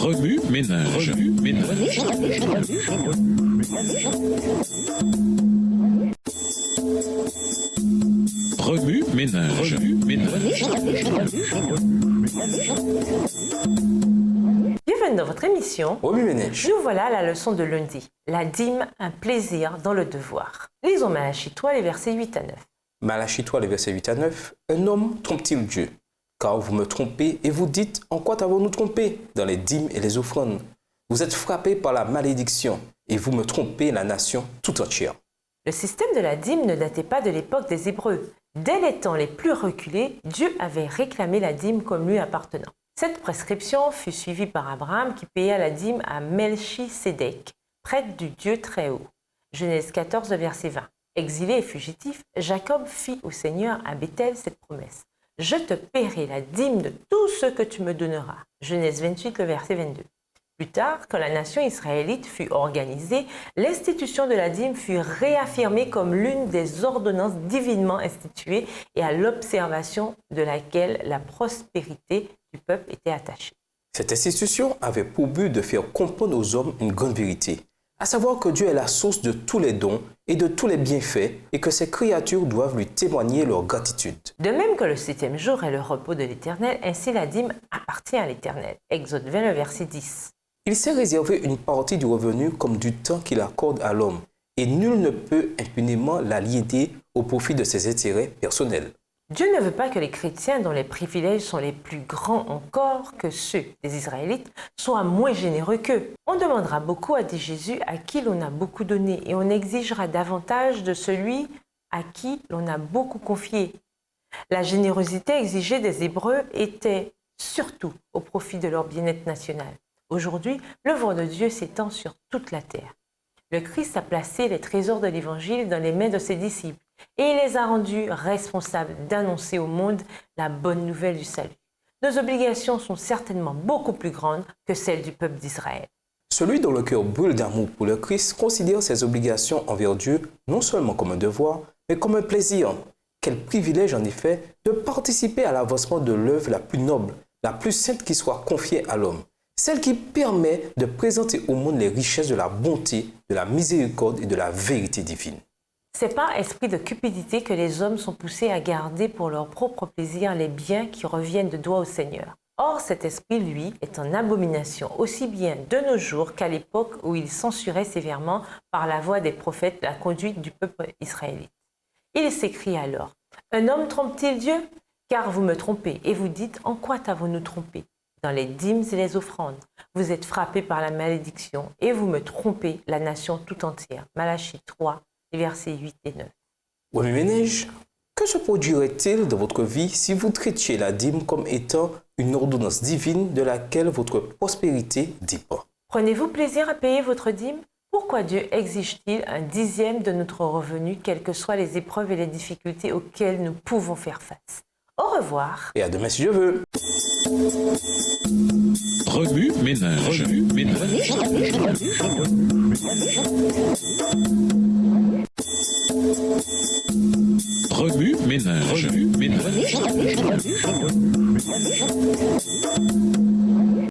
Remue ménage. Remue ménage. Bienvenue dans votre émission. Remue ménage. Nous voilà à la leçon de lundi. La dîme, un plaisir dans le devoir. Lisons Malachie 3, les versets 8 à 9. Malachie 3, les versets 8 à 9. Un homme trompe-t-il Dieu? Car vous me trompez et vous dites, en quoi avons-nous trompé? Dans les dîmes et les offrandes. Vous êtes frappés par la malédiction et vous me trompez la nation tout entière. Le système de la dîme ne datait pas de l'époque des Hébreux. Dès les temps les plus reculés, Dieu avait réclamé la dîme comme lui appartenant. Cette prescription fut suivie par Abraham qui paya la dîme à Melchisédek, prêtre du Dieu très haut. Genèse 14, verset 20. Exilé et fugitif, Jacob fit au Seigneur à Béthel cette promesse. Je te paierai la dîme de tout ce que tu me donneras. Genèse 28, le verset 22. Plus tard, quand la nation israélite fut organisée, l'institution de la dîme fut réaffirmée comme l'une des ordonnances divinement instituées et à l'observation de laquelle la prospérité du peuple était attachée. Cette institution avait pour but de faire comprendre aux hommes une grande vérité, à savoir que Dieu est la source de tous les dons et de tous les bienfaits et que ses créatures doivent lui témoigner leur gratitude. De même que le 7e jour est le repos de l'Éternel, ainsi la dîme appartient à l'Éternel. Exode 20, verset 10. Il s'est réservé une partie du revenu comme du temps qu'il accorde à l'homme et nul ne peut impunément l'aliéner au profit de ses intérêts personnels. Dieu ne veut pas que les chrétiens dont les privilèges sont les plus grands encore que ceux des Israélites soient moins généreux qu'eux. On demandera beaucoup, a dit Jésus, à qui l'on a beaucoup donné et on exigera davantage de celui à qui l'on a beaucoup confié. La générosité exigée des Hébreux était surtout au profit de leur bien-être national. Aujourd'hui, l'œuvre de Dieu s'étend sur toute la terre. Le Christ a placé les trésors de l'Évangile dans les mains de ses disciples et il les a rendus responsables d'annoncer au monde la bonne nouvelle du salut. Nos obligations sont certainement beaucoup plus grandes que celles du peuple d'Israël. Celui dont le cœur brûle d'amour pour le Christ considère ses obligations envers Dieu non seulement comme un devoir, mais comme un plaisir. Quel privilège en effet de participer à l'avancement de l'œuvre la plus noble, la plus sainte qui soit confiée à l'homme. Celle qui permet de présenter au monde les richesses de la bonté, de la miséricorde et de la vérité divine. C'est par esprit de cupidité que les hommes sont poussés à garder pour leur propre plaisir les biens qui reviennent de droit au Seigneur. Or, cet esprit, lui, est en abomination aussi bien de nos jours qu'à l'époque où il censurait sévèrement par la voix des prophètes la conduite du peuple israélite. Il s'écrie alors, « Un homme trompe-t-il Dieu? Car vous me trompez et vous dites, en quoi t'avons-nous trompé? Dans les dîmes et les offrandes. Vous êtes frappés par la malédiction et vous me trompez la nation tout entière. » Malachie 3, versets 8 et 9. Remue ménage, que se produirait-il dans votre vie si vous traitiez la dîme comme étant une ordonnance divine de laquelle votre prospérité dépend? Prenez-vous plaisir à payer votre dîme? Pourquoi Dieu exige-t-il un dixième de notre revenu, quelles que soient les épreuves et les difficultés auxquelles nous pouvons faire face? Au revoir. Et à demain si je veux. Remue ménage.